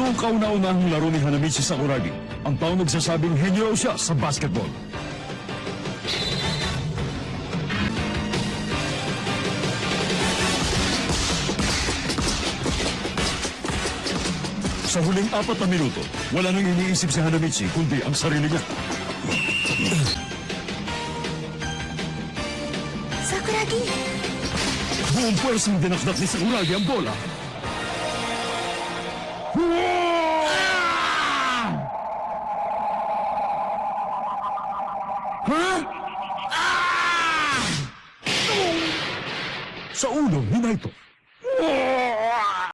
Ito ang kauna-unahang laro ni Hanamichi Sakuragi, ang taong nagsasabing henyo siya sa basketball. Sa huling 4 na minuto, wala nang iniisip si Hanamichi kundi ang sarili niya. Sakuragi! Buong pwersang dinakdak ni Sakuragi ang bola. Sa ulo ni Naito.